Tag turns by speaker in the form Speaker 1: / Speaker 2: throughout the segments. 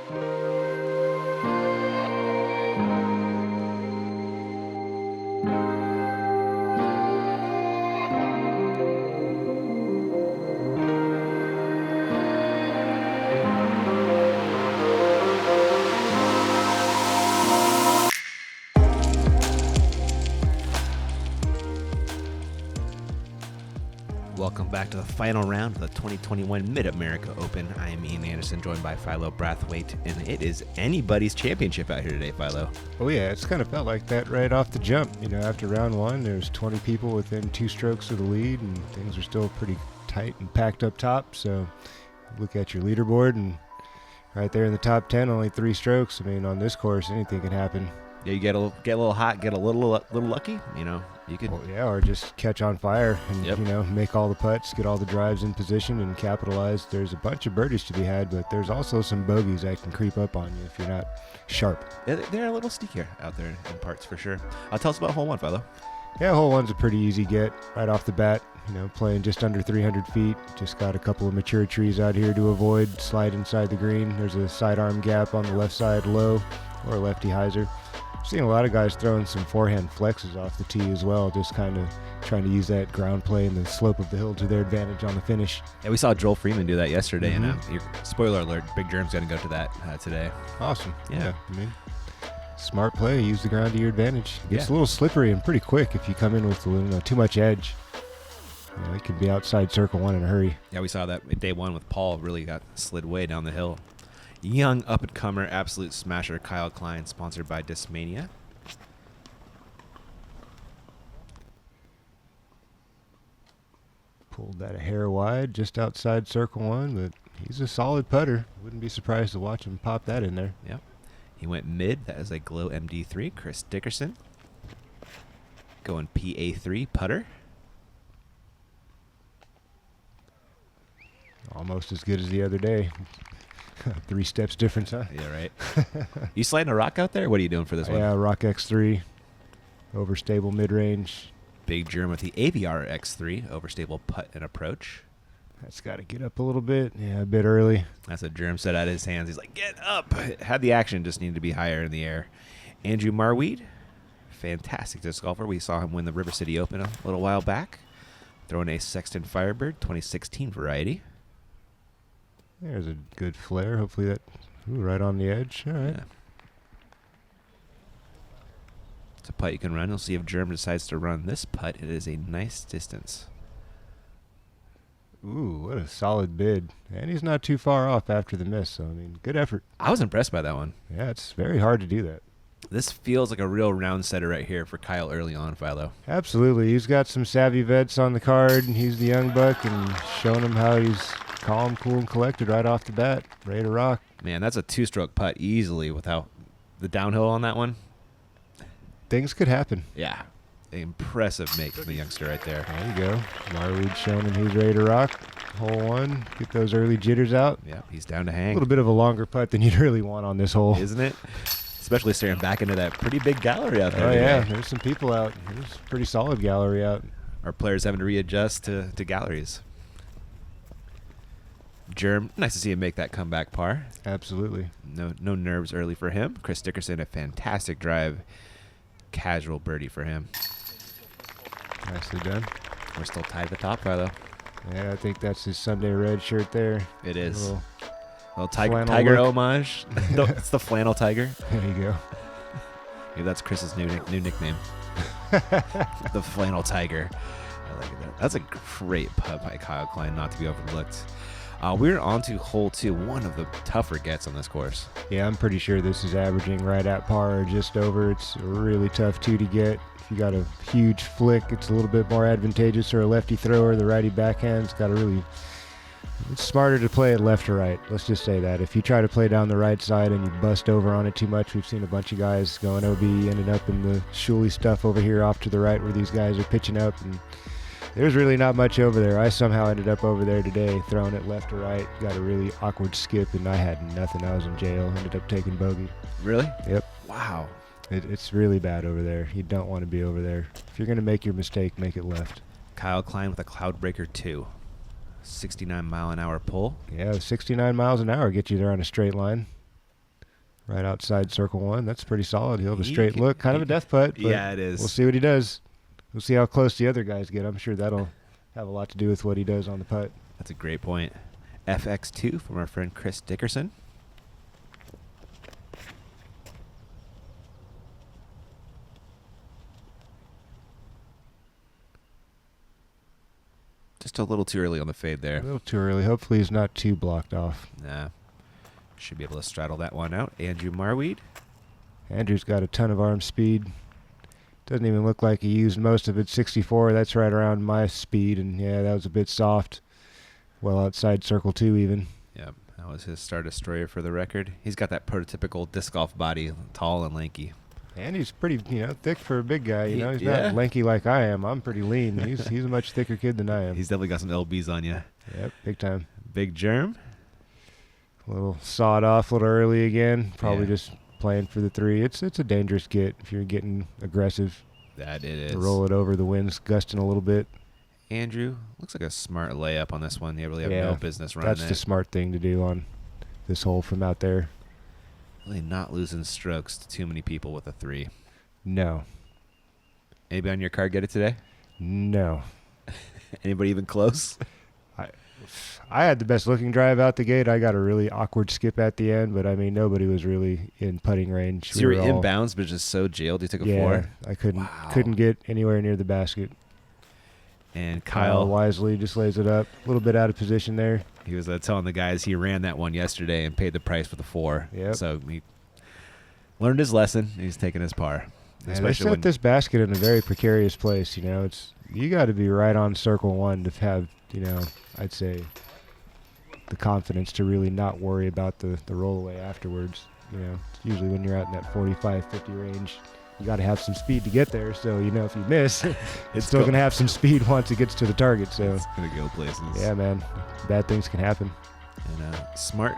Speaker 1: Welcome back to the final round of the 2021 Mid-America Open. I am Ian Anderson, joined by Philo Brathwaite, and it is anybody's championship out here today, Philo.
Speaker 2: Oh yeah, it's kind of felt like that right off the jump. You know, after round one, there's 20 people within 2 strokes of the lead, and things are still pretty tight and packed up top. So look at your leaderboard, and right there in the top 10, only 3 strokes. I mean, on this course, anything can happen.
Speaker 1: Yeah, you get a little hot, get a little lucky, you know. You could,
Speaker 2: or just catch on fire and, you know, make all the putts, get all the drives in position and capitalize. There's a bunch of birdies to be had, but there's also some bogeys that can creep up on you if you're not sharp.
Speaker 1: They're a little sneakier out there in parts for sure. Tell us about hole one, Philo.
Speaker 2: Yeah, hole one's a pretty easy get right off the bat. You know, playing just under 300 feet. Just got a couple of mature trees out here to avoid. Slide inside the green. There's a sidearm gap on the left side low, or a lefty hyzer. Seen a lot of guys throwing some forehand flexes off the tee as well, just kind of trying to use that ground play and the slope of the hill to their advantage on the finish.
Speaker 1: Yeah, we saw Joel Freeman do that yesterday, and spoiler alert, Big Germ's going to go to that today.
Speaker 2: Awesome.
Speaker 1: Yeah.
Speaker 2: I mean, smart play. Use the ground to your advantage. It gets a little slippery and pretty quick if you come in with too much edge. You know, it could be outside circle one in a hurry.
Speaker 1: Yeah, we saw that day one with Paul. Really got slid way down the hill. Young up-and-comer, absolute smasher, Kyle Klein, sponsored by Discmania.
Speaker 2: Pulled that a hair wide, just outside circle one, but he's a solid putter. Wouldn't be surprised to watch him pop that in there.
Speaker 1: Yep. He went mid. That is a Glow MD3. Chris Dickerson going PA3 putter.
Speaker 2: Almost as good as the other day. 3 steps difference, huh?
Speaker 1: Yeah, right. You sliding a rock out there? What are you doing for this one?
Speaker 2: Yeah, rock X3, overstable mid-range.
Speaker 1: Big Germ with the AVR X3, overstable putt and approach.
Speaker 2: That's got to get up a little bit. Yeah, a bit early.
Speaker 1: That's what Germ said out of his hands. He's like, get up. Had the action, just needed to be higher in the air. Andrew Marwede, fantastic disc golfer. We saw him win the River City Open a little while back. Throwing a Sexton Firebird 2016 variety.
Speaker 2: There's a good flare. Hopefully that, right on the edge. All right.
Speaker 1: Yeah. It's a putt you can run. We'll see if Germ decides to run this putt. It is a nice distance.
Speaker 2: Ooh, what a solid bid. And he's not too far off after the miss. So, I mean, good effort.
Speaker 1: I was impressed by that one.
Speaker 2: Yeah, it's very hard to do that.
Speaker 1: This feels like a real round setter right here for Kyle early on, Philo.
Speaker 2: Absolutely. He's got some savvy vets on the card, and he's the young buck, and showing him how he's calm, cool, and collected right off the bat. Ready to rock.
Speaker 1: Man, that's a 2-stroke putt easily without the downhill on that one.
Speaker 2: Things could happen.
Speaker 1: Yeah. Impressive make from the youngster right there.
Speaker 2: There you go. Marwede showing him he's ready to rock. Hole one. Get those early jitters out.
Speaker 1: Yeah, he's down to hang.
Speaker 2: A little bit of a longer putt than you'd really want on this hole.
Speaker 1: Isn't it? Especially staring back into that pretty big gallery out there.
Speaker 2: Oh, yeah. There's some people out. There's a pretty solid gallery out.
Speaker 1: Our players having to readjust to galleries. Germ, nice to see him make that comeback par.
Speaker 2: Absolutely.
Speaker 1: No nerves early for him. Chris Dickerson, a fantastic drive. Casual birdie for him.
Speaker 2: Nicely done.
Speaker 1: We're still tied at the top, Philo.
Speaker 2: Yeah, I think that's his Sunday red shirt there.
Speaker 1: It is.
Speaker 2: A
Speaker 1: little tiger homage. It's the flannel tiger.
Speaker 2: There you go.
Speaker 1: Maybe that's Chris's new nickname. The flannel tiger. I like that. That's a great putt by Kyle Klein, not to be overlooked. We're on to hole 2, one of the tougher gets on this course.
Speaker 2: Yeah, I'm pretty sure this is averaging right at par or just over. It's a really tough 2 to get. If you got a huge flick, it's a little bit more advantageous for a lefty thrower. The righty backhand's got a really... It's smarter to play it left or right. Let's just say that. If you try to play down the right side and you bust over on it too much, we've seen a bunch of guys going OB, ended up in the Shuley stuff over here off to the right where these guys are pitching up, and there's really not much over there. I somehow ended up over there today, throwing it left or right. Got a really awkward skip, and I had nothing. I was in jail. Ended up taking bogey.
Speaker 1: Really?
Speaker 2: Yep.
Speaker 1: Wow.
Speaker 2: It's really bad over there. You don't want to be over there. If you're going to make your mistake, make it left.
Speaker 1: Kyle Klein with a Cloudbreaker 2. 69-mile-an-hour pull.
Speaker 2: Yeah, 69 miles an hour get you there on a straight line. Right outside circle 1. That's pretty solid. He'll have a
Speaker 1: He
Speaker 2: straight
Speaker 1: can-
Speaker 2: look. Kind of a death putt. But
Speaker 1: Yeah, it is.
Speaker 2: we'll see what he does. We'll see how close the other guys get. I'm sure that'll have a lot to do with what he does on the putt.
Speaker 1: That's a great point. FX2 from our friend Chris Dickerson. Just a little too early on the fade
Speaker 2: A
Speaker 1: there.
Speaker 2: little too early. Hopefully he's not too blocked off.
Speaker 1: Nah. Should be able to straddle that one out. Andrew Marwede.
Speaker 2: Andrew's got a ton of arm speed. Doesn't even look like he used most of it. 64, that's right around my speed. And yeah, that was a bit soft. Well outside circle 2 even.
Speaker 1: Yep, that was his Star Destroyer for the record. He's got that prototypical disc golf body, tall and lanky.
Speaker 2: And he's pretty, thick for a big guy. He's
Speaker 1: Yeah.
Speaker 2: not lanky like I am. I'm pretty lean. He's a much thicker kid than I am.
Speaker 1: He's definitely got some LBs on you.
Speaker 2: Yep, big time.
Speaker 1: Big Germ.
Speaker 2: A little sawed off a little early again. Probably
Speaker 1: Yeah.
Speaker 2: just playing for the 3. It's a dangerous get if you're getting aggressive.
Speaker 1: That it is.
Speaker 2: Roll it over. The wind's gusting a little bit.
Speaker 1: Andrew, looks like a smart layup on this one. You really have no business running
Speaker 2: That's
Speaker 1: it.
Speaker 2: the smart thing to do on this hole from out there.
Speaker 1: Really not losing strokes to too many people with a 3.
Speaker 2: No.
Speaker 1: Anybody on your card get it today?
Speaker 2: No.
Speaker 1: Anybody even close?
Speaker 2: I had the best looking drive out the gate. I got a really awkward skip at the end, but I mean, nobody was really in putting range.
Speaker 1: So you were inbounds, but just so jailed. You took a 4.
Speaker 2: I couldn't get anywhere near the basket.
Speaker 1: And
Speaker 2: Kyle
Speaker 1: Kyle,
Speaker 2: wisely just lays it up. A little bit out of position there.
Speaker 1: he was telling the guys he ran that one yesterday and paid the price for the 4.
Speaker 2: Yep.
Speaker 1: So he learned his lesson. He's taking his par.
Speaker 2: Yeah, they set this basket in a very precarious place. You got to be right on circle 1 to have, I'd say, the confidence to really not worry about the rollaway afterwards. Usually when you're out in that 45, 50 range, you got to have some speed to get there. So, if you miss, it's still going to have some speed once it gets to the target. So
Speaker 1: It's going to go places.
Speaker 2: yeah, man, bad things can happen.
Speaker 1: And smart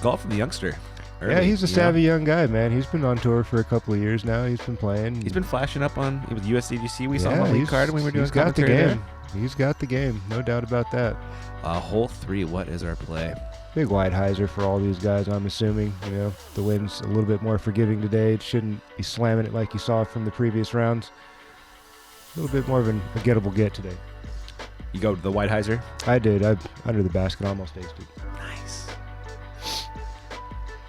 Speaker 1: golf from the youngster.
Speaker 2: Yeah, he's a savvy young guy, man. He's been on tour for a couple of years now. He's been playing.
Speaker 1: He's been flashing up with USDGC. We saw him on lead card when we were doing
Speaker 2: He's got the
Speaker 1: commentary
Speaker 2: game. He's got the game. No doubt about that.
Speaker 1: Hole 3, what is our play?
Speaker 2: Big wide hyzer for all these guys, I'm assuming. The wind's a little bit more forgiving today. It shouldn't be slamming it like you saw from the previous rounds. A little bit more of a gettable get today.
Speaker 1: You go to the wide hyzer?
Speaker 2: I did. I under the basket, almost aced it.
Speaker 1: Nice.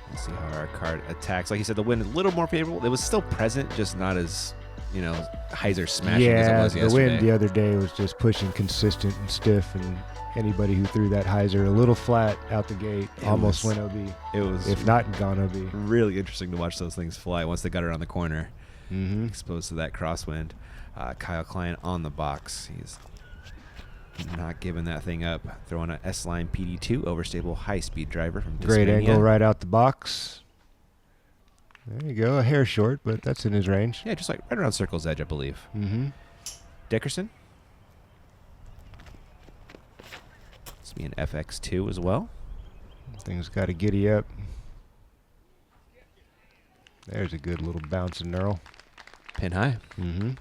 Speaker 1: We'll see how our card attacks. Like you said, the wind is a little more favorable. It was still present, just not as, hyzer smashing as it was
Speaker 2: the
Speaker 1: yesterday.
Speaker 2: wind the other day was just pushing consistent and stiff, and anybody who threw that hyzer a little flat out the gate almost went OB.
Speaker 1: It was
Speaker 2: if not gone OB.
Speaker 1: really interesting to watch those things fly once they got around the corner,
Speaker 2: Mm-hmm.
Speaker 1: exposed to that crosswind. Kyle Klein on the box. He's not giving that thing up. Throwing an S-Line PD2 overstable high-speed driver from
Speaker 2: Great
Speaker 1: Discraft.
Speaker 2: angle right out the box. There you go. A hair short, but that's in his range.
Speaker 1: Yeah, just like right around circle's edge, I believe.
Speaker 2: Mm-hmm.
Speaker 1: Dickerson. It's me an FX2 as well.
Speaker 2: Things got to giddy up. There's a good little bounce and knurl.
Speaker 1: Pin high.
Speaker 2: Mm-hmm.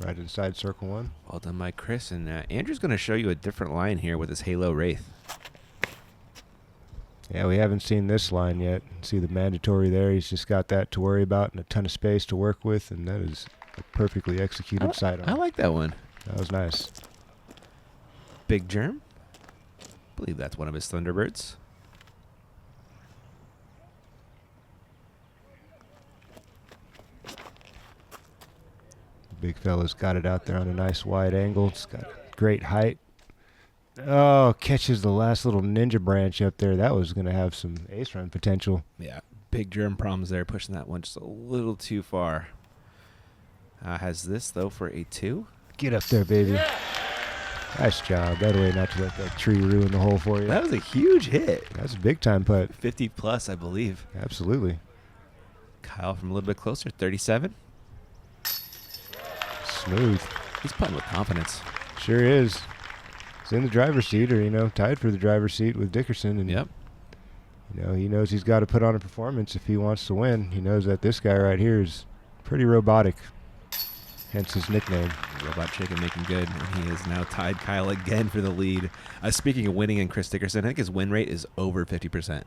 Speaker 2: Right inside circle 1.
Speaker 1: Well done, Mike Chris. And Andrew's going to show you a different line here with his Halo Wraith.
Speaker 2: Yeah, we haven't seen this line yet. See the mandatory there. He's just got that to worry about and a ton of space to work with, and that is a perfectly executed sidearm.
Speaker 1: I like that one.
Speaker 2: That was nice.
Speaker 1: Big Germ. I believe that's one of his Thunderbirds.
Speaker 2: Big fella's got it out there on a nice wide angle. It's got great height. Oh, catches the last little ninja branch up there. That was going to have some ace run potential.
Speaker 1: Yeah, Big Germ problems there, pushing that one just a little too far. Has this, though, for a 2.
Speaker 2: Get up there, baby. Yeah. Nice job. That way not to let that tree ruin the hole for you.
Speaker 1: That was a huge hit.
Speaker 2: That's a big time putt.
Speaker 1: 50 plus, I believe.
Speaker 2: Absolutely.
Speaker 1: Kyle from a little bit closer, 37.
Speaker 2: Smooth.
Speaker 1: He's putting with confidence.
Speaker 2: Sure is. He's in the driver's seat, or, tied for the driver's seat with Dickerson. And,
Speaker 1: Yep.
Speaker 2: he knows he's got to put on a performance if he wants to win. He knows that this guy right here is pretty robotic. Hence his nickname.
Speaker 1: Robot Chicken making good. And he is now tied Kyle again for the lead. Speaking of winning and Chris Dickerson, I think his win rate is over 50%.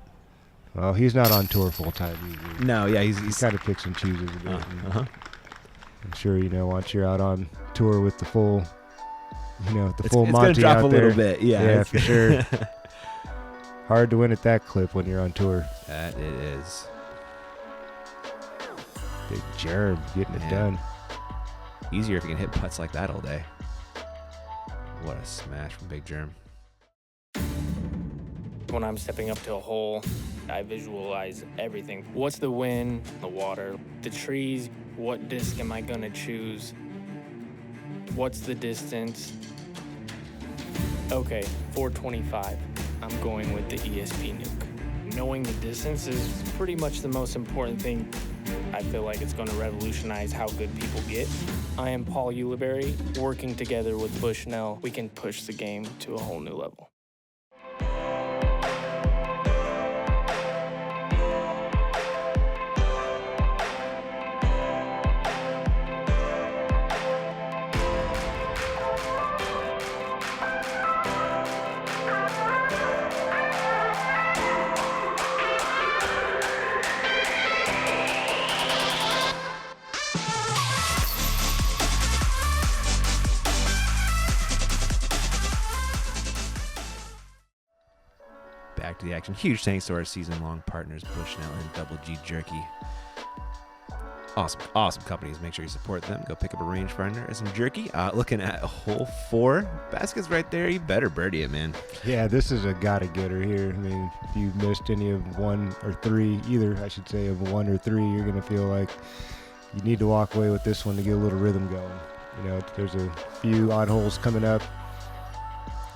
Speaker 2: Well, he's not on tour full time usually.
Speaker 1: No, yeah,
Speaker 2: He
Speaker 1: he's
Speaker 2: kind of picks and chooses a bit.
Speaker 1: uh-huh.
Speaker 2: I'm sure, once you're out on tour with the full, the
Speaker 1: It's
Speaker 2: full
Speaker 1: gonna
Speaker 2: Monty
Speaker 1: drop
Speaker 2: out
Speaker 1: a little
Speaker 2: there.
Speaker 1: bit, yeah.
Speaker 2: Yeah, for sure. Hard to win at that clip when you're on tour.
Speaker 1: That it is.
Speaker 2: Big germ, getting it done.
Speaker 1: Easier if you can hit putts like that all day. What a smash from Big Germ.
Speaker 3: When I'm stepping up to a hole, I visualize everything. What's the wind, the water, the trees? What disc am I gonna choose? What's the distance? Okay, 425. I'm going with the ESP nuke. Knowing the distance is pretty much the most important thing. I feel like it's going to revolutionize how good people get. I am Paul Ulibarri. Working together with Bushnell, we can push the game to a whole new level.
Speaker 1: Back to the action. Huge thanks to our season-long partners, Bushnell and Double G Jerky. Awesome companies. Make sure you support them. Go pick up a rangefinder and some jerky. Looking at hole 4. Basket's right there. You better birdie it, man.
Speaker 2: Yeah, this is a gotta-getter here. I mean, if you've missed any of 1 or 3, either, I should say, of 1 or 3, you're going to feel like you need to walk away with this one to get a little rhythm going. There's a few odd holes coming up.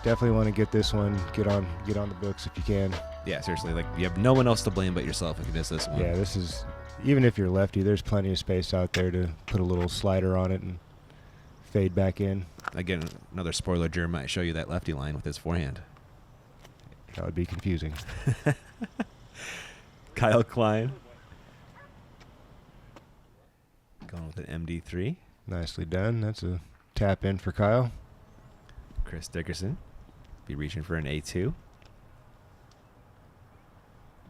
Speaker 2: Definitely want to get this one, get on the books if you can.
Speaker 1: Yeah, seriously. Like, you have no one else to blame but yourself if you miss this one.
Speaker 2: Yeah, this is, even if you're lefty, there's plenty of space out there to put a little slider on it and fade back in.
Speaker 1: Again, another spoiler, Germ might show you that lefty line with his forehand.
Speaker 2: That would be confusing.
Speaker 1: Kyle Klein. Going with an MD3.
Speaker 2: Nicely done. That's a tap in for Kyle.
Speaker 1: Chris Dickerson. Be reaching for an A2.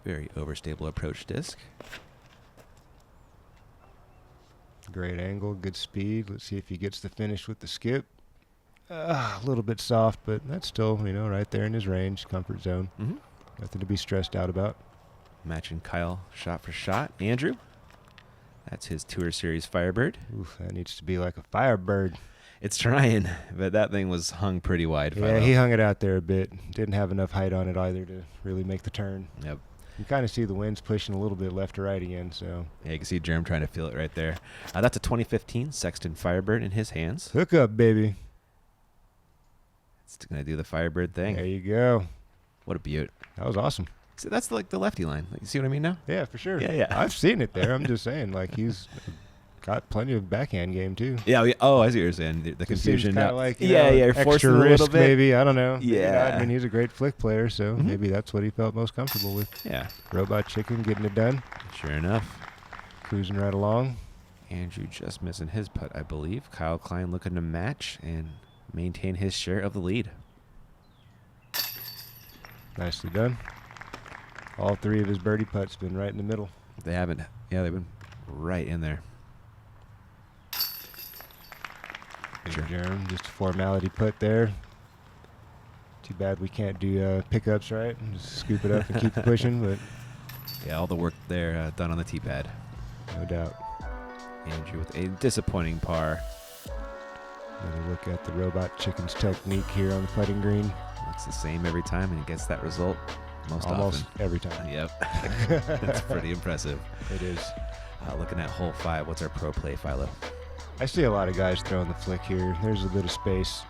Speaker 1: Very overstable approach disc.
Speaker 2: Great angle, good speed. Let's see if he gets the finish with the skip. A little bit soft, but that's still, right there in his range, comfort zone.
Speaker 1: Mm-hmm.
Speaker 2: Nothing to be stressed out about.
Speaker 1: Matching Kyle shot for shot. Andrew. That's his Tour Series Firebird.
Speaker 2: Oof, that needs to be like a Firebird.
Speaker 1: It's trying, but that thing was hung pretty wide.
Speaker 2: Yeah, he hung it out there a bit. Didn't have enough height on it either to really make the turn.
Speaker 1: Yep.
Speaker 2: You kind of see the winds pushing a little bit left to right again, so.
Speaker 1: Yeah, you can see Germ trying to feel it right there. That's a 2015 Sexton Firebird in his hands.
Speaker 2: Hook up, baby.
Speaker 1: It's going to do the Firebird thing.
Speaker 2: There you go.
Speaker 1: What a beaut.
Speaker 2: That was awesome.
Speaker 1: See, that's like the lefty line. Like, you see what I mean now?
Speaker 2: Yeah, for sure.
Speaker 1: Yeah.
Speaker 2: I've seen it there. I'm just saying, like, he's got plenty of backhand game, too.
Speaker 1: Yeah. I see what you're saying. The confusion.
Speaker 2: Kind of like,
Speaker 1: you're forcing
Speaker 2: extra
Speaker 1: a little
Speaker 2: risk,
Speaker 1: bit.
Speaker 2: maybe. I don't know.
Speaker 1: Yeah.
Speaker 2: I mean, he's a great flick player, so maybe that's what he felt most comfortable with.
Speaker 1: Yeah.
Speaker 2: Robot Chicken getting it done.
Speaker 1: Sure enough.
Speaker 2: Cruising right along.
Speaker 1: Andrew just missing his putt, I believe. Kyle Klein looking to match and maintain his share of the lead.
Speaker 2: Nicely done. All 3 of his birdie putts been right in the middle.
Speaker 1: They haven't. Yeah, they've been right in there.
Speaker 2: Sure. Germ, just a formality putt there. Too bad we can't do pickups, right? Just scoop it up and keep it pushing, but
Speaker 1: Yeah, all the work there done on the tee pad.
Speaker 2: no doubt.
Speaker 1: Andrew with a disappointing par.
Speaker 2: Another look at the Robot Chicken's technique here on the putting green.
Speaker 1: Looks the same every time, and he gets that result most
Speaker 2: Almost
Speaker 1: often.
Speaker 2: every time.
Speaker 1: Yep. That's pretty impressive.
Speaker 2: It is.
Speaker 1: Looking at hole 5, what's our pro play, Philo?
Speaker 2: I see a lot of guys throwing the flick here. There's a bit of space,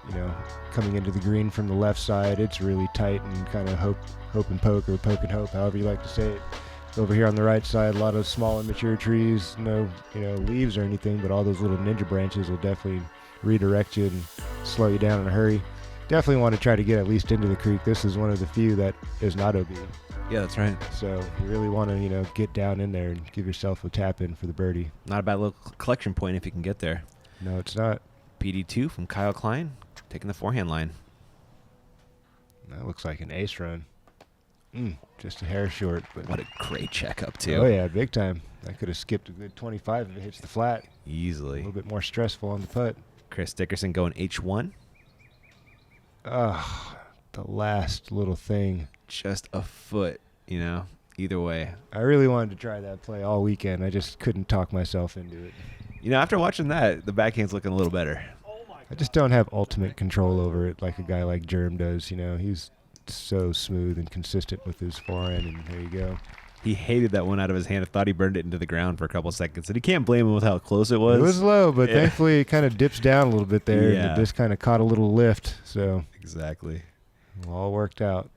Speaker 2: coming into the green from the left side. It's really tight and kind of hope and poke, or poke and hope, however you like to say it. Over here on the right side, a lot of small immature trees, no leaves or anything, but all those little ninja branches will definitely redirect you and slow you down in a hurry. Definitely want to try to get at least into the creek. This is one of the few that is not OB.
Speaker 1: Yeah, that's right.
Speaker 2: So you really want to, get down in there and give yourself a tap in for the birdie.
Speaker 1: Not a bad little collection point if you can get there.
Speaker 2: No, it's not.
Speaker 1: PD2 from Kyle Klein, taking the forehand line.
Speaker 2: That looks like an ace run. just a hair short. But
Speaker 1: What a great checkup, too.
Speaker 2: oh, yeah, big time. I could have skipped a good 25 if it hits the flat. A
Speaker 1: Easily.
Speaker 2: little bit more stressful on the putt.
Speaker 1: Chris Dickerson going H1.
Speaker 2: Oh, the last little thing.
Speaker 1: Just a foot, either way.
Speaker 2: I really wanted to try that play all weekend. I just couldn't talk myself into it.
Speaker 1: After watching that, the backhand's looking a little better.
Speaker 2: I just don't have ultimate control over it like a guy like Germ does. He's so smooth and consistent with his forehand, and there you go.
Speaker 1: He hated that one out of his hand. I thought he burned it into the ground for a couple seconds, and he can't blame him with how close it was.
Speaker 2: It was low, but
Speaker 1: Yeah.
Speaker 2: thankfully it kind of dips down a little bit there, and
Speaker 1: Yeah.
Speaker 2: it just kind of caught a little lift, so
Speaker 1: Exactly.
Speaker 2: it all worked out.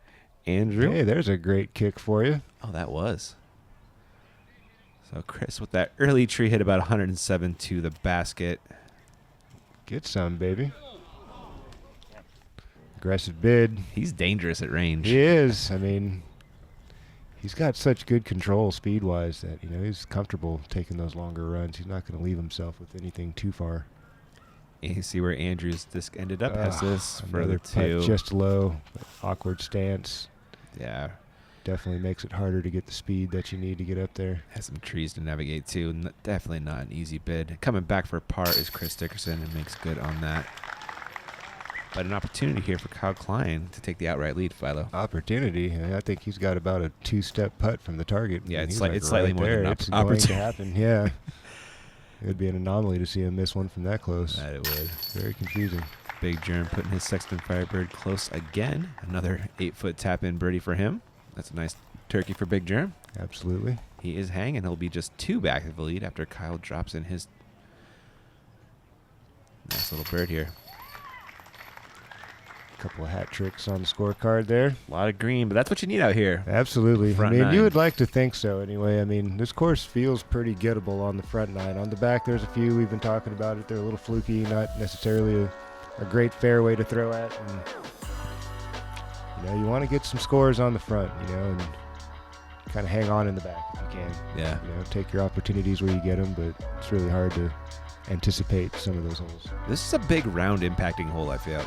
Speaker 1: Andrew?
Speaker 2: Hey, there's a great kick for you.
Speaker 1: Oh, that was. So Chris with that early tree hit about 107 to the basket.
Speaker 2: Get some, baby. Aggressive bid.
Speaker 1: He's dangerous at range.
Speaker 2: He is. I mean, he's got such good control speed-wise that, he's comfortable taking those longer runs. He's not going to leave himself with anything too far.
Speaker 1: And you see where Andrew's disc ended up. Has this for
Speaker 2: Another
Speaker 1: the two.
Speaker 2: putt just low. Awkward stance.
Speaker 1: Yeah.
Speaker 2: Definitely makes it harder to get the speed that you need to get up there.
Speaker 1: Has some trees to navigate too. Definitely not an easy bid. Coming back for par is Chris Dickerson and makes good on that. But an opportunity here for Kyle Klein to take the outright lead, Philo.
Speaker 2: Opportunity. I think he's got about a two-step putt from the target.
Speaker 1: Yeah,
Speaker 2: and
Speaker 1: it's
Speaker 2: he's
Speaker 1: it's slightly
Speaker 2: right
Speaker 1: more
Speaker 2: there.
Speaker 1: than an
Speaker 2: It's going to
Speaker 1: opportunity.
Speaker 2: happen. Yeah. It would be an anomaly to see him miss one from that close.
Speaker 1: That it would.
Speaker 2: Very confusing.
Speaker 1: Big Germ putting his Sexton Firebird close again. Another 8-foot tap-in birdie for him. That's a nice turkey for Big Germ.
Speaker 2: Absolutely.
Speaker 1: He is hanging. He'll be just 2 back of the lead after Kyle drops in his nice little bird here.
Speaker 2: A couple of hat tricks on the scorecard there.
Speaker 1: A lot of green, but that's what you need out here.
Speaker 2: Absolutely.
Speaker 1: Front
Speaker 2: I mean,
Speaker 1: nine.
Speaker 2: you would like to think so anyway. I mean, this course feels pretty gettable on the front nine. On the back, there's a few. We've been talking about it. They're a little fluky, not necessarily a great fairway to throw at. And, you want to get some scores on the front, and kind of hang on in the back if you can.
Speaker 1: Yeah.
Speaker 2: Take your opportunities where you get them, but it's really hard to anticipate some of those holes.
Speaker 1: This is a big round impacting hole, I feel,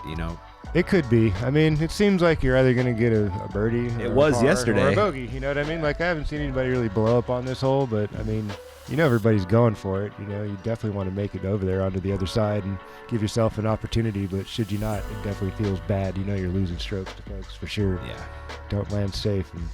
Speaker 2: It could be. I mean, it seems like you're either going to get a birdie or
Speaker 1: It was
Speaker 2: a par
Speaker 1: yesterday.
Speaker 2: or a bogey. You know what I mean? Like, I haven't seen anybody really blow up on this hole, but, I mean, everybody's going for it. You definitely want to make it over there onto the other side and give yourself an opportunity, but should you not, it definitely feels bad. You're losing strokes to folks for sure.
Speaker 1: Yeah.
Speaker 2: Don't land safe. And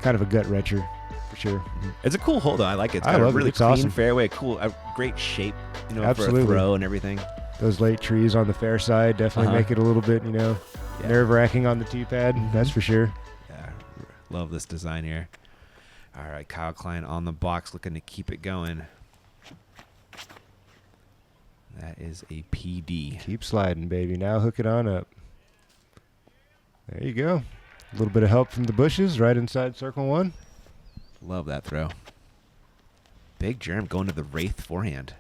Speaker 2: kind of a gut wrencher for sure.
Speaker 1: It's a cool hole, though. I like it. It's
Speaker 2: I
Speaker 1: got a
Speaker 2: love it.
Speaker 1: really
Speaker 2: It's
Speaker 1: clean
Speaker 2: awesome.
Speaker 1: fairway, a great shape, for
Speaker 2: Absolutely.
Speaker 1: a throw and everything.
Speaker 2: Those late trees on the fair side definitely make it a little bit, nerve-wracking on the tee pad. That's for sure.
Speaker 1: Yeah, love this design here. All right, Kyle Klein on the box looking to keep it going. That is a PD.
Speaker 2: Keep sliding, baby. Now hook it on up. There you go. A little bit of help from the bushes right inside circle one.
Speaker 1: Love that throw. Big Germ going to the Wraith forehand.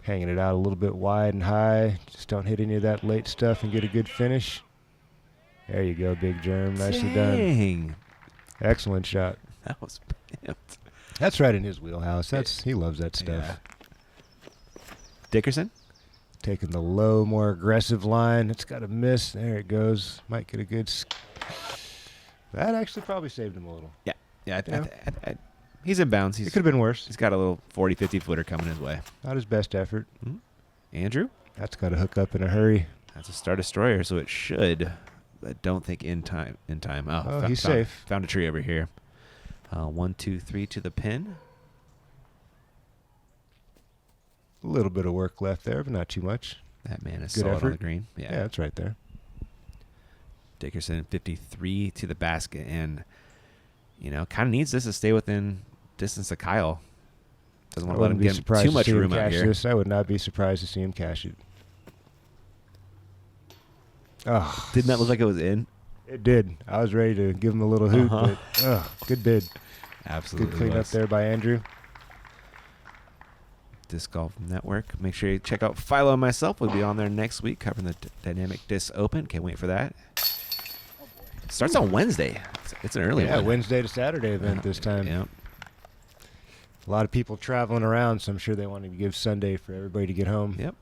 Speaker 2: Hanging it out a little bit wide and high. Just don't hit any of that late stuff and get a good finish. There you go, Big Germ. Nicely done.
Speaker 1: Dang.
Speaker 2: Excellent shot.
Speaker 1: That was brilliant.
Speaker 2: That's right in his wheelhouse. He loves that stuff.
Speaker 1: Yeah. Dickerson?
Speaker 2: Taking the low, more aggressive line. It's got a miss. There it goes. Might get a good... That actually probably saved him a little.
Speaker 1: Yeah. He's in bounds.
Speaker 2: It could have been worse.
Speaker 1: He's got a little 40, 50 footer coming his way.
Speaker 2: Not his best effort.
Speaker 1: Andrew?
Speaker 2: That's got to hook up in a hurry.
Speaker 1: That's a Star Destroyer, so it should. I don't think in time. Oh,
Speaker 2: he's safe.
Speaker 1: Found a tree over here. 1, 2, 3 to the pin.
Speaker 2: A little bit of work left there, but not too much.
Speaker 1: That man is
Speaker 2: Good
Speaker 1: solid on
Speaker 2: effort.
Speaker 1: the green.
Speaker 2: Yeah,
Speaker 1: Yeah.
Speaker 2: that's right there.
Speaker 1: Dickerson 53 to the basket, and kind of needs this to stay within distance of Kyle. Doesn't want to let him get too much room out here.
Speaker 2: This. I would not be surprised to see him cash it. Oh,
Speaker 1: Didn't that look like it was in?
Speaker 2: it did. I was ready to give him a little hoot, but good bid.
Speaker 1: Absolutely.
Speaker 2: Good cleanup
Speaker 1: was.
Speaker 2: there by Andrew.
Speaker 1: Disc Golf Network. Make sure you check out Philo and myself. We'll be on there next week covering the Dynamic Disc Open. Can't wait for that. Starts on Wednesday. It's an early one.
Speaker 2: Wednesday to Saturday event this time.
Speaker 1: Yeah.
Speaker 2: A lot of people traveling around, so I'm sure they wanted to give Sunday for everybody to get home.
Speaker 1: Yep.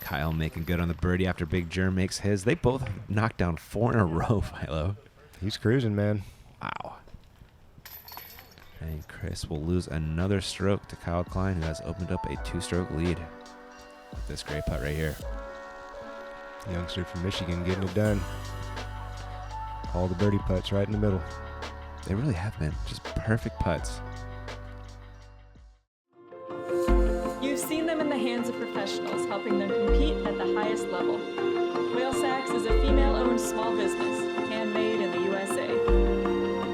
Speaker 1: Kyle making good on the birdie after Big Germ makes his. They both knocked down 4 in a row, Philo.
Speaker 2: He's cruising, man.
Speaker 1: Wow. And Chris will lose another stroke to Kyle Klein, who has opened up a 2-stroke lead with this great putt right here.
Speaker 2: Youngster from Michigan getting it done. All the birdie putts right in the middle.
Speaker 1: They really have been just perfect putts.
Speaker 4: You've seen them in the hands of professionals, helping them compete at the highest level. Whale Sacks is a female-owned small business, handmade in the USA.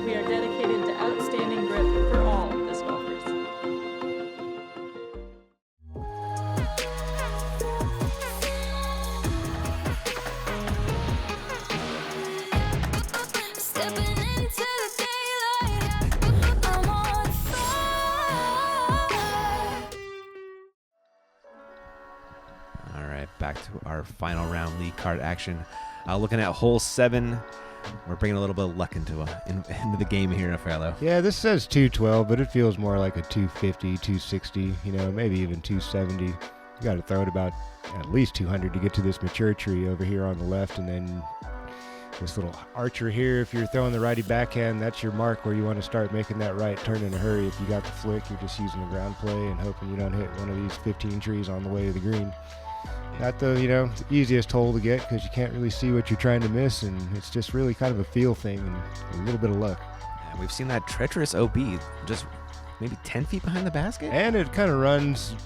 Speaker 4: We are dedicated to outstanding grip for all disc golfers.
Speaker 5: Stepping into the daylight, I'm on fire.
Speaker 1: All right, back to our final round lead card action. Looking at hole 7, we're bringing a little bit of luck into the game here, Farlow.
Speaker 2: Yeah, this says 212, but it feels more like a 250, 260, maybe even 270. You got to throw it about at least 200 to get to this mature tree over here on the left, and then this little archer here. If you're throwing the righty backhand, that's your mark where you want to start making that right turn in a hurry. If you got the flick, you're just using the ground play and hoping you don't hit one of these 15 trees on the way to the green. Not the easiest hole to get because you can't really see what you're trying to miss, and it's just really kind of a feel thing and a little bit of luck.
Speaker 1: And we've seen that treacherous OB just maybe 10 feet behind the basket.
Speaker 2: And it kind of runs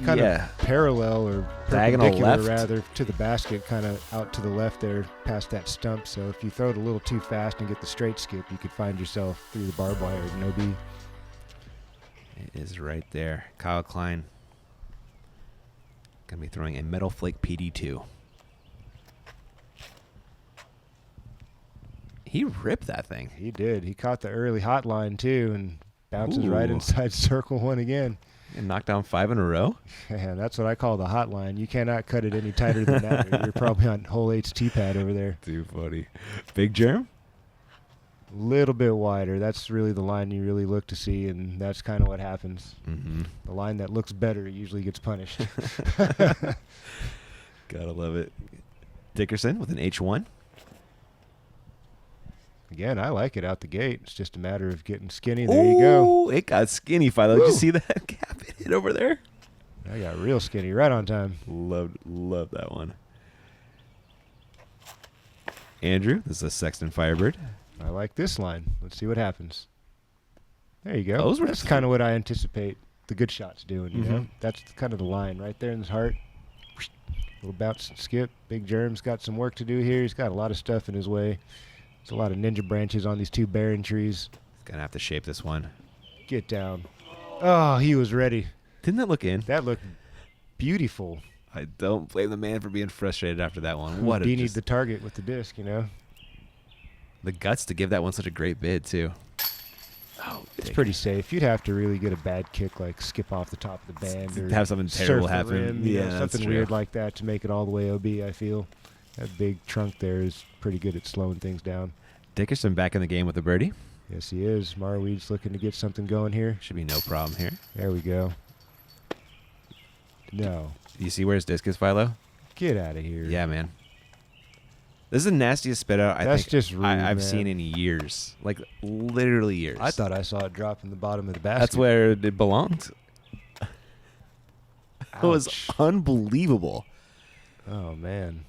Speaker 2: of parallel or
Speaker 1: diagonal
Speaker 2: perpendicular
Speaker 1: left,
Speaker 2: rather to the basket, kind of out to the left there past that stump. So if you throw it a little too fast and get the straight skip, you could find yourself through the barbed wire with an OB.
Speaker 1: It is right there. Kyle Klein going to be throwing a Metal Flake PD2. He ripped that thing.
Speaker 2: He did. He caught the early hot line too and bounces right
Speaker 1: Ooh.
Speaker 2: inside circle one again.
Speaker 1: And knocked down 5 in a row.
Speaker 2: Yeah, that's what I call the hot line. You cannot cut it any tighter than that. You're probably on hole 8's tee pad over there.
Speaker 1: Too funny. Big Germ?
Speaker 2: Little bit wider. That's really the line you really look to see, and that's kind of what happens.
Speaker 1: Mm-hmm.
Speaker 2: The line that looks better usually gets punished.
Speaker 1: Gotta love it. Dickerson with an H1.
Speaker 2: Again, I like it out the gate. It's just a matter of getting skinny. There you go.
Speaker 1: It got skinny, Philo. Did you see that gap it hit over there?
Speaker 2: I got real skinny right on time.
Speaker 1: Love that one. Andrew, this is a Sexton Firebird.
Speaker 2: I like this line. Let's see what happens. There you go.
Speaker 1: Those were
Speaker 2: That's kind of what I anticipate the good shots doing, you know? That's kind of the line right there in his heart. Little bounce and skip. Big Germ's got some work to do here. He's got a lot of stuff in his way. There's a lot of ninja branches on these two barren trees.
Speaker 1: He's going to have to shape this one.
Speaker 2: Get down. Oh, he was ready.
Speaker 1: Didn't that look in?
Speaker 2: That looked beautiful.
Speaker 1: I don't blame the man for being frustrated after that one. What
Speaker 2: Houdini the target with the disc, you know?
Speaker 1: The guts to give that one such a great bid, too. Oh,
Speaker 2: it's pretty safe. You'd have to really get a bad kick, like skip off the top of the band or
Speaker 1: have something terrible
Speaker 2: surf the
Speaker 1: happen.
Speaker 2: rim, you know,
Speaker 1: That's
Speaker 2: something
Speaker 1: true.
Speaker 2: weird like that to make it all the way OB, I feel. That big trunk there is pretty good at slowing things down.
Speaker 1: Dickerson back in the game with a birdie.
Speaker 2: Yes, he is. Marwede's looking to get something going here.
Speaker 1: Should be no problem here.
Speaker 2: There we go. No.
Speaker 1: You see where his disc is, Philo?
Speaker 2: Get out of here.
Speaker 1: Yeah, man. This is the nastiest spit out
Speaker 2: That's just rude,
Speaker 1: I've
Speaker 2: man.
Speaker 1: seen in years. Like, literally years.
Speaker 2: I thought I saw it drop in the bottom of the basket.
Speaker 1: That's where it belonged. It was
Speaker 2: Ouch.
Speaker 1: unbelievable.
Speaker 2: Oh, man.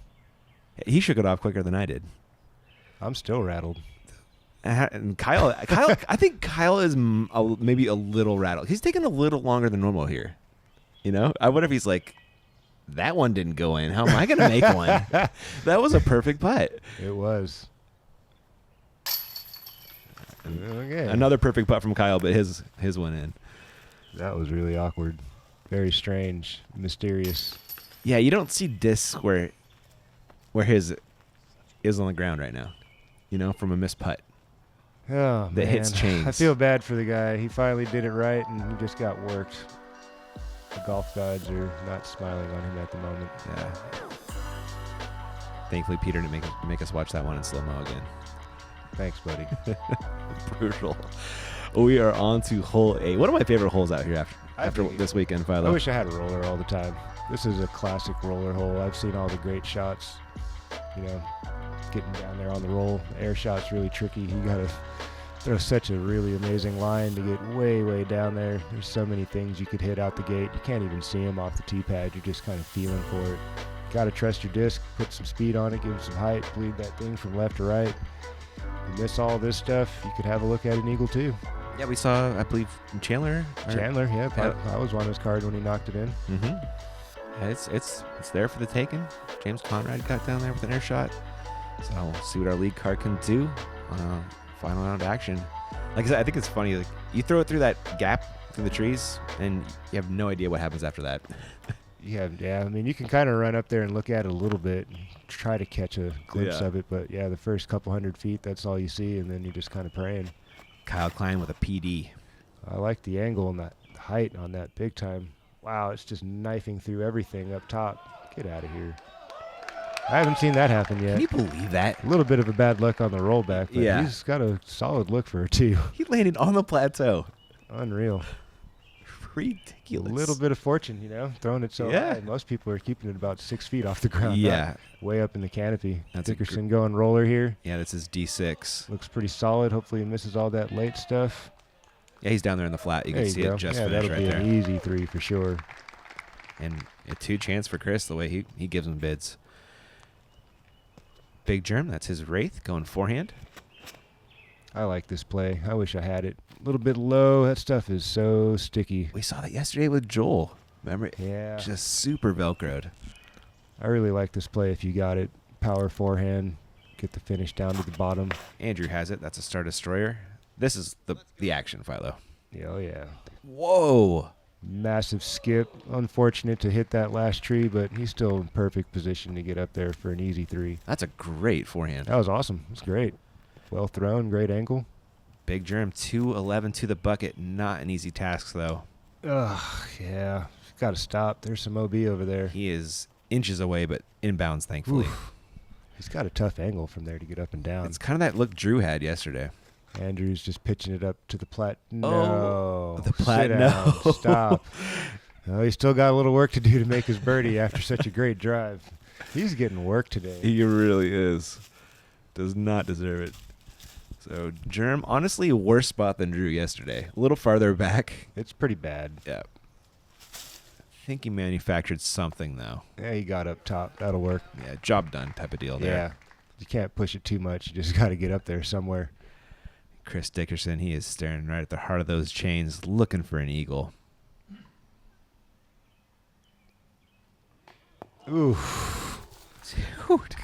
Speaker 1: He shook it off quicker than I did.
Speaker 2: I'm still rattled.
Speaker 1: And Kyle, I think Kyle is maybe a little rattled. He's taking a little longer than normal here. You know, I wonder if he's like, that one didn't go in. How am I going to make one? That was a perfect putt.
Speaker 2: It was. Okay.
Speaker 1: Another perfect putt from Kyle, but his went in.
Speaker 2: That was really awkward. Very strange. Mysterious.
Speaker 1: Yeah, you don't see discs where his is on the ground right now. You know, from a missed putt.
Speaker 2: Oh,
Speaker 1: That
Speaker 2: man.
Speaker 1: hits chains.
Speaker 2: I feel bad for the guy. He finally did it right, and he just got worked. The golf gods are not smiling on him at the moment.
Speaker 1: Yeah. Thankfully, Peter didn't make us watch that one in slow-mo again.
Speaker 2: Thanks, buddy.
Speaker 1: Brutal. We are on to hole 8. One of my favorite holes out here after
Speaker 2: think-
Speaker 1: this weekend,
Speaker 2: I
Speaker 1: Philo.
Speaker 2: wish I had a roller all the time. This is a classic roller hole. I've seen all the great shots. You know, getting down there on the roll. The air shot's really tricky. You got to throw such a really amazing line to get way, way down there. There's so many things you could hit out the gate. You can't even see them off the tee pad. You're just kind of feeling for it. Got to trust your disc, put some speed on it, give it some height, bleed that thing from left to right. You miss all this stuff, you could have a look at an eagle too.
Speaker 1: Yeah, we saw, I believe, Chandler.
Speaker 2: Chandler, yeah,
Speaker 1: Yeah.
Speaker 2: I was on his card when he knocked it in.
Speaker 1: Mm-hmm. Yeah, it's there for the taking. James Conrad got down there with an air shot. So we'll see what our league card can do on a final round action. Like I said, I think it's funny. Like you throw it through that gap through the trees, and you have no idea what happens after that.
Speaker 2: Yeah, I mean, you can kind of run up there and look at it a little bit and try to catch a glimpse
Speaker 1: Yeah.
Speaker 2: of it. But, yeah, the first couple 100 feet, that's all you see, and then you're just kind of praying.
Speaker 1: Kyle Klein with a PD.
Speaker 2: I like the angle and that height on that big time. Wow, it's just knifing through everything up top. Get out of here. I haven't seen that happen yet.
Speaker 1: Can you believe that?
Speaker 2: A little bit of a bad luck on the rollback, but
Speaker 1: Yeah.
Speaker 2: he's got a solid look for it, too.
Speaker 1: He landed on the plateau.
Speaker 2: Unreal.
Speaker 1: Ridiculous.
Speaker 2: A little bit of fortune, throwing it so
Speaker 1: Yeah.
Speaker 2: high. Most people are keeping it about 6 feet off the ground.
Speaker 1: Yeah.
Speaker 2: not way up in the canopy.
Speaker 1: That's a
Speaker 2: Dickerson going roller here.
Speaker 1: Yeah, this is D6.
Speaker 2: Looks pretty solid. Hopefully he misses all that late stuff.
Speaker 1: Yeah, he's down there in the flat. You
Speaker 2: There
Speaker 1: can see
Speaker 2: go.
Speaker 1: it just
Speaker 2: yeah,
Speaker 1: finished
Speaker 2: that'll
Speaker 1: right
Speaker 2: be
Speaker 1: there.
Speaker 2: an easy 3 for sure.
Speaker 1: And a 2 chance for Chris the way he gives him bids. Big Germ, that's his Wraith going forehand.
Speaker 2: I like this play. I wish I had it. A little bit low. That stuff is so sticky.
Speaker 1: We saw that yesterday with Joel. Remember?
Speaker 2: Yeah.
Speaker 1: Just super Velcroed.
Speaker 2: I really like this play if you got it. Power forehand. Get the finish down to the bottom.
Speaker 1: Andrew has it. That's a Star Destroyer. This is the action, Philo.
Speaker 2: Yeah, oh, yeah.
Speaker 1: Whoa.
Speaker 2: Massive skip. Unfortunate to hit that last tree, but he's still in perfect position to get up there for an easy 3.
Speaker 1: That's a great forehand.
Speaker 2: That was awesome. It was great. Well thrown. Great angle.
Speaker 1: Big Germ, 211 to the bucket. Not an easy task, though.
Speaker 2: Ugh, yeah. Got to stop. There's some OB over there.
Speaker 1: He is inches away, but inbounds, thankfully.
Speaker 2: Oof. He's got a tough angle from there to get up and down.
Speaker 1: It's kind of that look Drew had yesterday.
Speaker 2: Andrew's just pitching it up to the plat. No.
Speaker 1: Oh, the plat,
Speaker 2: Sit
Speaker 1: no.
Speaker 2: down. Stop. Oh, he's still got a little work to do to make his birdie after such a great drive. He's getting work today.
Speaker 1: He really is. Does not deserve it. So, Germ, honestly, a worse spot than Drew yesterday. A little farther back.
Speaker 2: It's pretty bad.
Speaker 1: Yeah. I think he manufactured something, though.
Speaker 2: Yeah, he got up top. That'll work.
Speaker 1: Yeah, job done type of deal there.
Speaker 2: Yeah. You can't push it too much. You just got to get up there somewhere.
Speaker 1: Chris Dickerson, he is staring right at the heart of those chains, looking for an eagle.
Speaker 2: Ooh.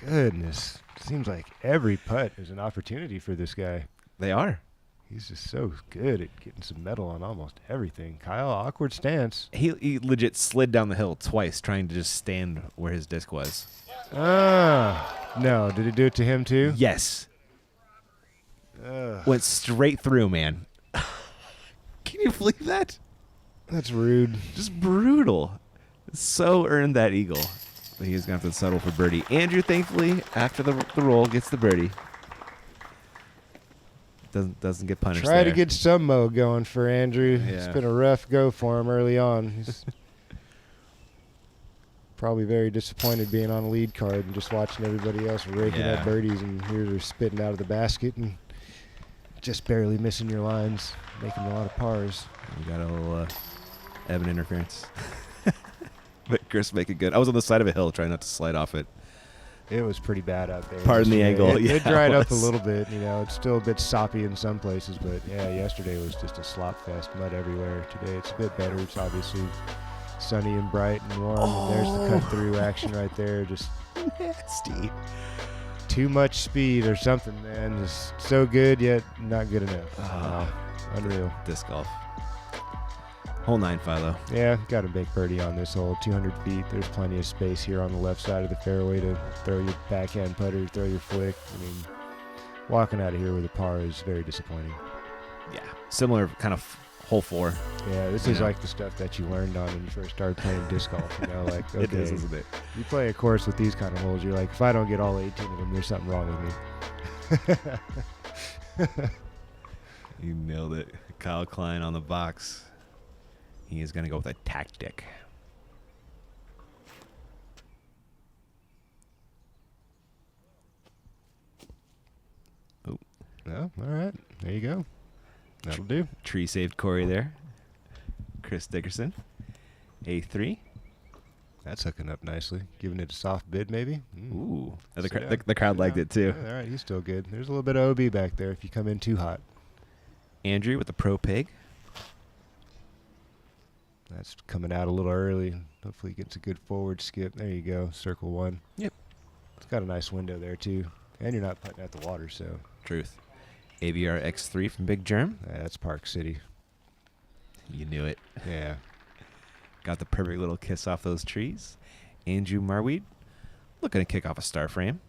Speaker 2: Goodness. Seems like every putt is an opportunity for this guy.
Speaker 1: They are.
Speaker 2: He's just so good at getting some metal on almost everything. Kyle, awkward stance.
Speaker 1: He legit slid down the hill twice trying to just stand where his disc was.
Speaker 2: No. Did it do it to him too?
Speaker 1: Yes.
Speaker 2: Ugh.
Speaker 1: Went straight through, man. Can you believe that?
Speaker 2: That's rude.
Speaker 1: Just brutal. So earned that eagle. But he's going to have to settle for birdie. Andrew, thankfully, after the roll, gets the birdie. Doesn't get punished
Speaker 2: Try to
Speaker 1: there.
Speaker 2: get some mo going for Andrew. It's
Speaker 1: Yeah.
Speaker 2: been a rough go for him early on. He's probably very disappointed being on a lead card and just watching everybody else raking
Speaker 1: Yeah.
Speaker 2: up birdies, and here they're spitting out of the basket and just barely missing your lines, making a lot of pars.
Speaker 1: We got a little Evan interference. But Chris make it good. I was on the side of a hill trying not to slide off it.
Speaker 2: It was pretty bad out there.
Speaker 1: Pardon the
Speaker 2: yesterday.
Speaker 1: angle.
Speaker 2: It
Speaker 1: Yeah,
Speaker 2: dried
Speaker 1: it
Speaker 2: up a
Speaker 1: was.
Speaker 2: little bit. It's still a bit soppy in some places, but yeah, yesterday was just a slop fest, mud everywhere. Today it's a bit better. It's obviously sunny and bright and warm. And there's the cut through action right there. Just
Speaker 1: Nasty.
Speaker 2: too much speed or something, man. Just so good yet not good enough.
Speaker 1: Ah.
Speaker 2: Wow. Unreal.
Speaker 1: Disc golf. Hole 9, Philo.
Speaker 2: Yeah, got to make birdie on this hole. 200 feet. There's plenty of space here on the left side of the fairway to throw your backhand putter, throw your flick. I mean, walking out of here with a par is very disappointing.
Speaker 1: Yeah. Similar kind of hole 4.
Speaker 2: Yeah, this
Speaker 1: You
Speaker 2: is
Speaker 1: know.
Speaker 2: like the stuff that you learned on when you first started playing disc golf. Like, okay,
Speaker 1: It is, isn't it?
Speaker 2: you play a course with these kind of holes, you're like, if I don't get all 18 of them, there's something wrong with me.
Speaker 1: You nailed it. Kyle Klein on the box. He is going to go with a tactic.
Speaker 2: No, all right. There you go. That'll do.
Speaker 1: Tree saved Corey there. Chris Dickerson. A3.
Speaker 2: That's hooking up nicely. Giving it a soft bid, maybe.
Speaker 1: Ooh. The,
Speaker 2: So,
Speaker 1: cr- the crowd liked it too.
Speaker 2: All right, he's still good. There's a little bit of OB back there if you come in too hot.
Speaker 1: Andrew with the Pro Pig.
Speaker 2: That's coming out a little early. Hopefully he gets a good forward skip. There you go. Circle 1.
Speaker 1: Yep.
Speaker 2: It's got a nice window there, too. And you're not putting out the water, so
Speaker 1: Truth. AVR X3 from Big Germ.
Speaker 2: that's Park City.
Speaker 1: You knew it.
Speaker 2: Yeah.
Speaker 1: Got the perfect little kiss off those trees. Andrew Marwede looking to kick off a star frame.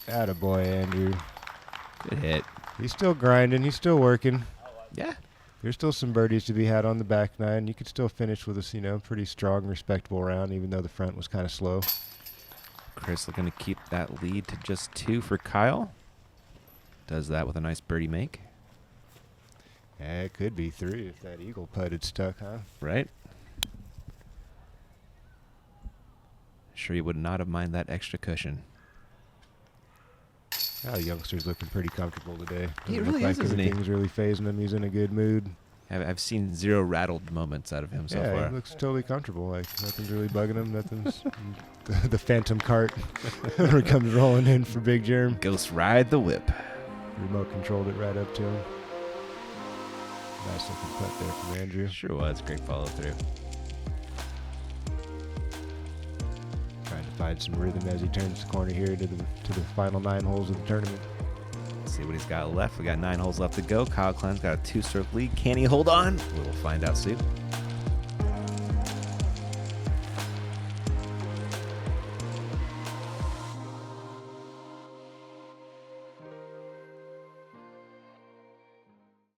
Speaker 2: Attaboy, Andrew.
Speaker 1: Good hit.
Speaker 2: He's still grinding. He's still working.
Speaker 1: Yeah.
Speaker 2: There's still some birdies to be had on the back nine. You could still finish with a pretty strong, respectable round, even though the front was kind of slow.
Speaker 1: Chris looking to keep that lead to just 2 for Kyle. Does that with a nice birdie make.
Speaker 2: Yeah, it could be 3 if that eagle putt had stuck, huh?
Speaker 1: Right? Sure you would not have minded that extra cushion.
Speaker 2: The youngster's looking pretty comfortable today.
Speaker 1: He
Speaker 2: Doesn't
Speaker 1: really
Speaker 2: look
Speaker 1: is,
Speaker 2: like
Speaker 1: isn't he?
Speaker 2: everything's really phasing him. He's in a good mood.
Speaker 1: I've seen 0 rattled moments out of him so
Speaker 2: Yeah,
Speaker 1: far.
Speaker 2: he looks totally comfortable. Like nothing's really bugging him. Nothing's the phantom cart comes rolling in for Big Germ.
Speaker 1: Ghost ride the whip.
Speaker 2: Remote controlled it right up to him. Nice looking putt there from Andrew.
Speaker 1: Sure was. Great follow through.
Speaker 2: Trying to find some rhythm as he turns the corner here to the final 9 holes of the tournament.
Speaker 1: Let's see what he's got left. We got 9 holes left to go. Kyle Klein's got a 2-stroke lead. Can he hold on? We'll find out soon.